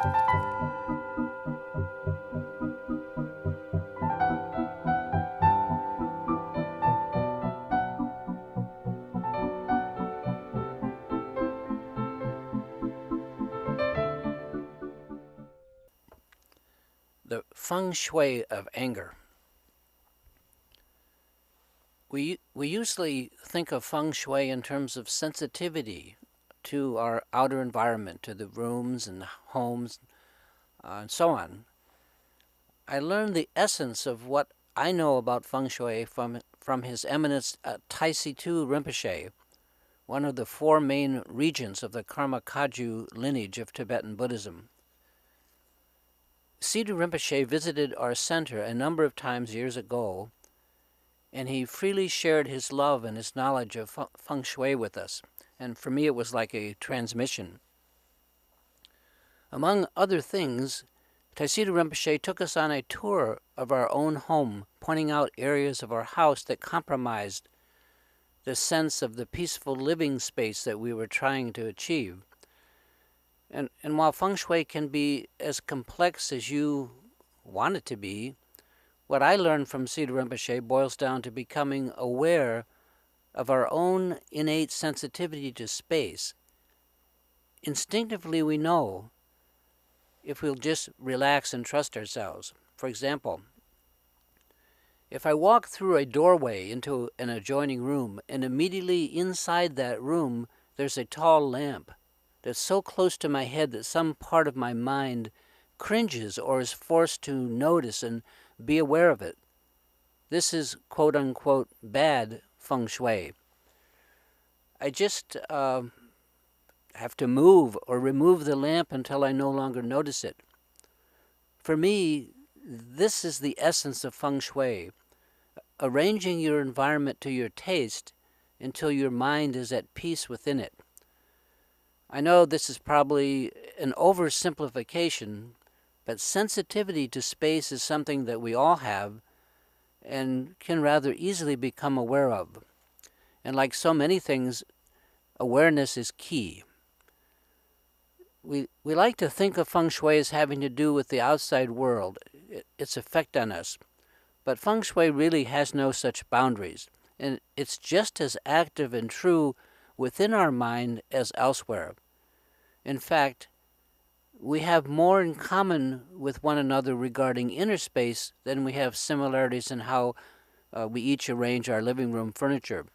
The Feng Shui of anger. We usually think of Feng Shui in terms of sensitivity to our outer environment, to the rooms and homes, and so on. I learned the essence of what I know about Feng Shui from His Eminence Situ Rinpoche, one of the four main regents of the Karma Kagyu lineage of Tibetan Buddhism. Situ Rinpoche visited our center a number of times years ago, and he freely shared his love and his knowledge of Feng Shui with us. And for me, it was like a transmission. Among other things, Situ Rinpoche took us on a tour of our own home, pointing out areas of our house that compromised the sense of the peaceful living space that we were trying to achieve. And while Feng Shui can be as complex as you want it to be, what I learned from Situ Rinpoche boils down to becoming aware of our own innate sensitivity to space. Instinctively we know if we'll just relax and trust ourselves. For example, if I walk through a doorway into an adjoining room and immediately inside that room there's a tall lamp that's so close to my head that some part of my mind cringes or is forced to notice and be aware of it, this is quote-unquote bad Feng Shui. I just have to move or remove the lamp until I no longer notice it. For me, this is the essence of Feng Shui, arranging your environment to your taste until your mind is at peace within it. I know this is probably an oversimplification, but sensitivity to space is something that we all have and can rather easily become aware of. And like so many things, awareness is key. We like to think of Feng Shui as having to do with the outside world, its effect on us. But Feng Shui really has no such boundaries, and it's just as active and true within our mind as elsewhere. In fact, we have more in common with one another regarding inner space than we have similarities in how we each arrange our living room furniture.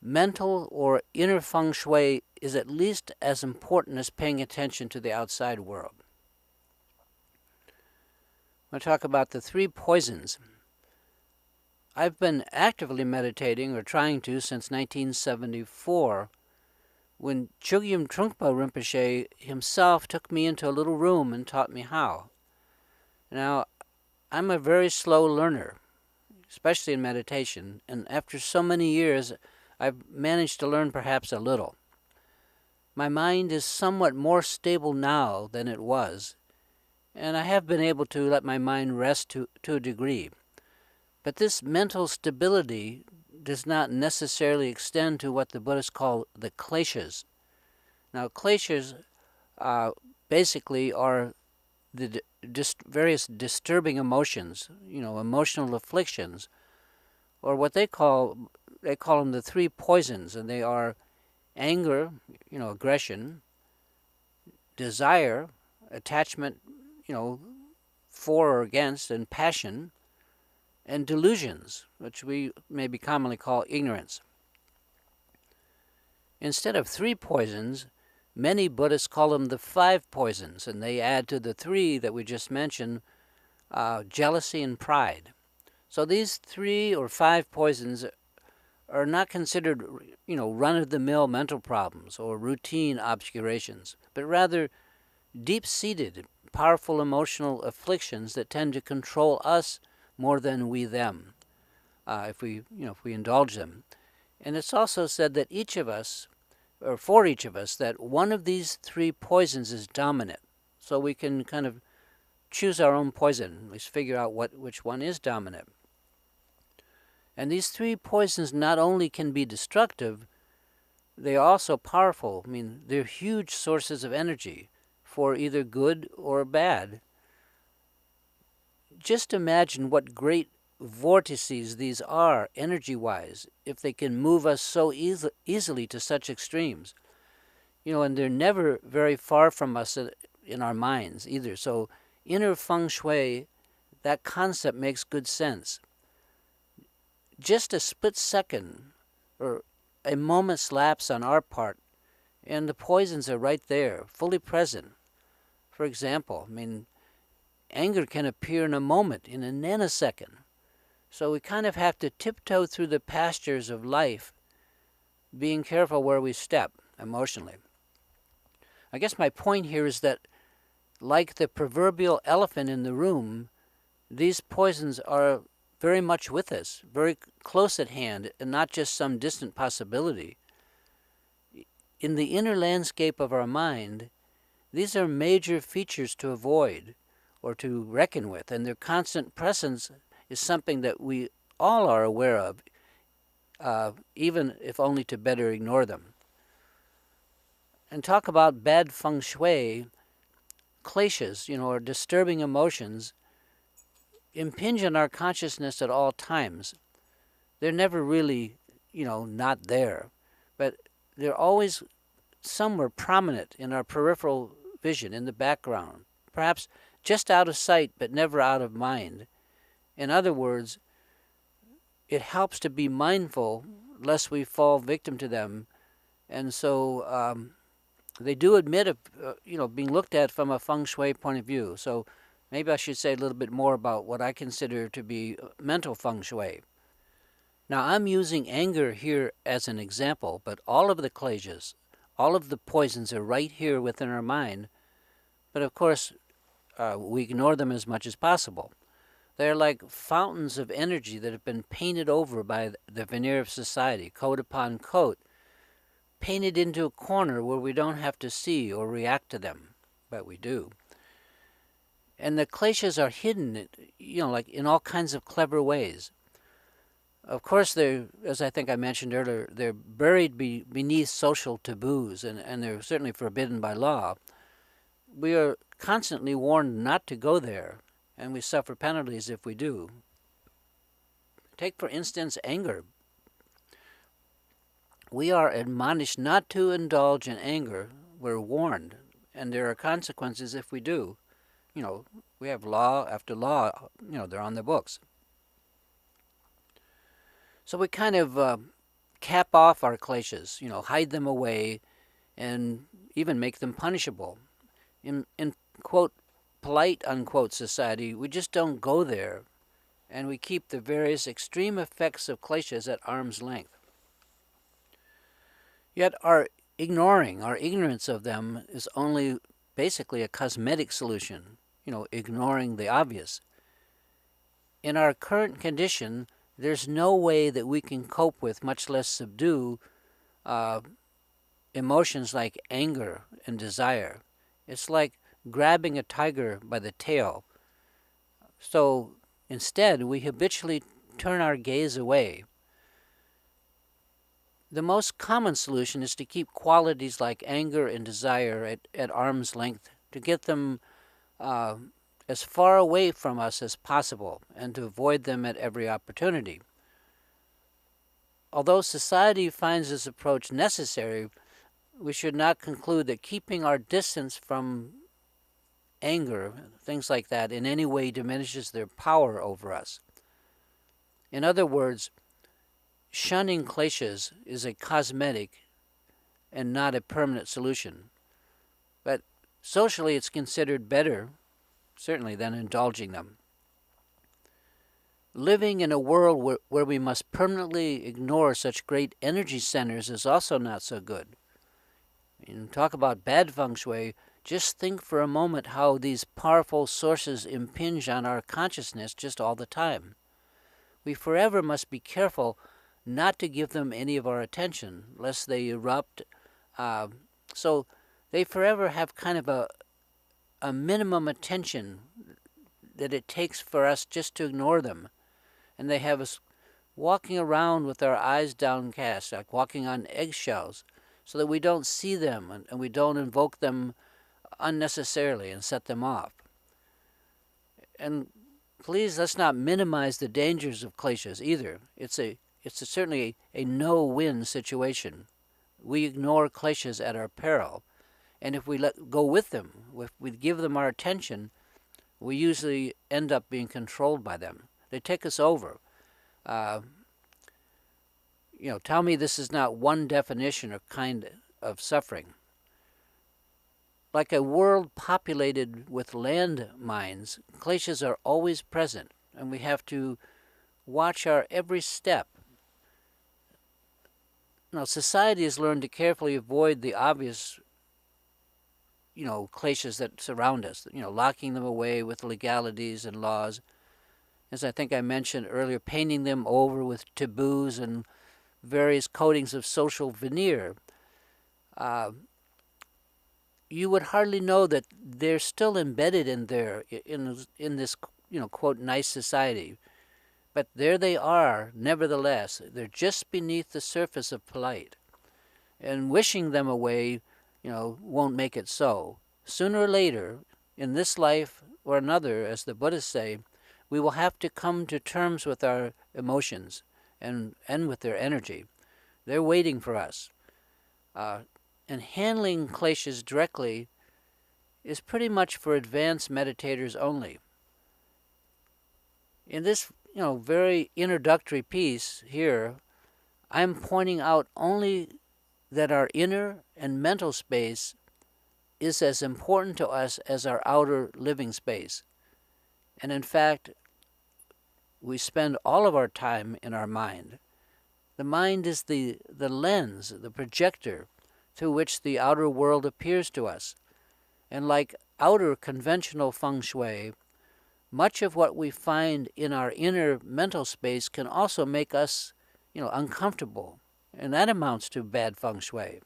Mental or inner Feng Shui is at least as important as paying attention to the outside world. I'm going to talk about the 3 poisons. I've been actively meditating, or trying to, since 1974, when Chogyam Trungpa Rinpoche himself took me into a little room and taught me how. Now, I'm a very slow learner, especially in meditation, and after so many years, I've managed to learn perhaps a little. My mind is somewhat more stable now than it was, and I have been able to let my mind rest to a degree. But this mental stability does not necessarily extend to what the Buddhists call the kleshas. Now, kleshas basically are the various disturbing emotions, emotional afflictions, or what they call them the 3 poisons, and they are anger, aggression, desire, attachment, for or against, and passion, and delusions, which we maybe commonly call ignorance. Instead of 3 poisons, many Buddhists call them the 5 poisons, and they add to the 3 that we just mentioned, jealousy and pride. So these 3 or 5 poisons are not considered, run-of-the-mill mental problems or routine obscurations, but rather deep-seated, powerful emotional afflictions that tend to control us more than we them, if we indulge them. And it's also said that each of us, or for each of us, that one of these 3 poisons is dominant. So we can kind of choose our own poison, at least figure out which one is dominant. And these 3 poisons not only can be destructive, they are also powerful. I mean, they're huge sources of energy for either good or bad. Just imagine what great vortices these are, energy-wise, if they can move us so easily to such extremes. And they're never very far from us in our minds either. So inner Feng Shui, that concept makes good sense. Just a split second or a moment's lapse on our part, and the poisons are right there, fully present. For example, anger can appear in a moment, in a nanosecond. So we kind of have to tiptoe through the pastures of life, being careful where we step emotionally. I guess my point here is that, like the proverbial elephant in the room, these poisons are very much with us, very close at hand, and not just some distant possibility. In the inner landscape of our mind, these are major features to avoid or to reckon with, and their constant presence is something that we all are aware of, even if only to better ignore them. And talk about bad Feng Shui, kleshas, or disturbing emotions, impinge on our consciousness at all times. They're never really, not there, but they're always somewhere prominent in our peripheral vision, in the background, perhaps just out of sight but never out of mind. In other words, it helps to be mindful lest we fall victim to them. And so they do admit of being looked at from a Feng Shui point of view. So maybe I should say a little bit more about what I consider to be mental Feng Shui. Now, I'm using anger here as an example, but all of the kleshas, all of the poisons are right here within our mind. But of course, we ignore them as much as possible. They're like fountains of energy that have been painted over by the veneer of society, coat upon coat, painted into a corner where we don't have to see or react to them, but we do. And the kleshas are hidden, like in all kinds of clever ways. Of course, they're, as I think I mentioned earlier, they're buried beneath social taboos, and they're certainly forbidden by law. We are constantly warned not to go there, and we suffer penalties if we do. Take, for instance, anger. We are admonished not to indulge in anger. We're warned, and there are consequences if we do. We have law after law, they're on the books. So we kind of cap off our kleshas, hide them away, and even make them punishable. In quote, polite, unquote, society, we just don't go there, and we keep the various extreme effects of kleshas at arm's length. Yet our ignorance of them is only basically a cosmetic solution, ignoring the obvious. In our current condition, there's no way that we can cope with, much less subdue, emotions like anger and desire. It's like grabbing a tiger by the tail. So instead, we habitually turn our gaze away. The most common solution is to keep qualities like anger and desire at arm's length, to get them as far away from us as possible, and to avoid them at every opportunity. Although society finds this approach necessary, we should not conclude that keeping our distance from anger, things like that, in any way diminishes their power over us. In other words, shunning kleshas is a cosmetic and not a permanent solution. But socially it's considered better, certainly, than indulging them. Living in a world where we must permanently ignore such great energy centers is also not so good. Talk about bad Feng Shui, just think for a moment how these powerful sources impinge on our consciousness just all the time. We forever must be careful not to give them any of our attention, lest they erupt. So they forever have kind of a minimum attention that it takes for us just to ignore them. And they have us walking around with our eyes downcast, like walking on eggshells, so that we don't see them and we don't invoke them unnecessarily and set them off. And please, let's not minimize the dangers of kleshas either. It's certainly a no-win situation. We ignore kleshas at our peril, and if we go with them, if we give them our attention, we usually end up being controlled by them. They take us over. Tell me this is not one definition or kind of suffering. Like a world populated with landmines, kleshas are always present, and we have to watch our every step. Now, society has learned to carefully avoid the obvious, kleshas that surround us, locking them away with legalities and laws. As I think I mentioned earlier, painting them over with taboos and various coatings of social veneer. You would hardly know that they're still embedded in this quote nice society, but there they are. Nevertheless, they're just beneath the surface of polite, and wishing them away, won't make it so. Sooner or later, in this life or another, as the Buddhists say, we will have to come to terms with our emotions and with their energy. They're waiting for us. And handling kleshas directly is pretty much for advanced meditators only. In this, very introductory piece here, I'm pointing out only that our inner and mental space is as important to us as our outer living space. And in fact, we spend all of our time in our mind. The mind is the lens, the projector, through which the outer world appears to us. And like outer conventional Feng Shui, much of what we find in our inner mental space can also make us, uncomfortable. And that amounts to bad Feng Shui.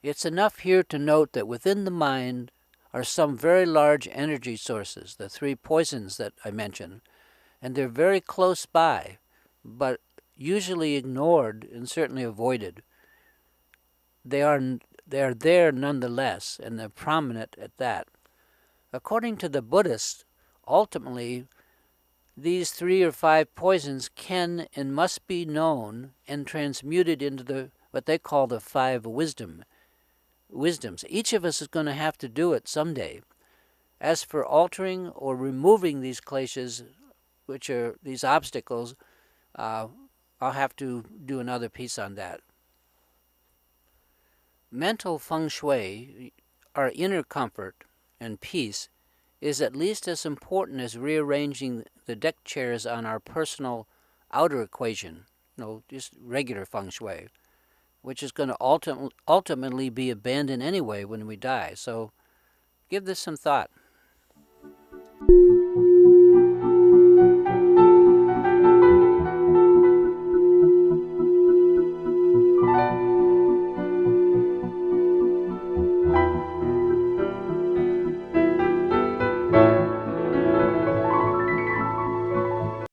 It's enough here to note that within the mind are some very large energy sources, the 3 poisons that I mentioned, and they're very close by, but usually ignored and certainly avoided. They are there nonetheless, and they're prominent at that. According to the Buddhists, ultimately, these 3 or 5 poisons can and must be known and transmuted into what they call the 5 wisdoms. Each of us is going to have to do it someday. As for altering or removing these kleshas, which are these obstacles, I'll have to do another piece on that. Mental Feng Shui, our inner comfort and peace, is at least as important as rearranging the deck chairs on our personal outer equation, just regular Feng Shui, which is going to ultimately be abandoned anyway when we die. So give this some thought.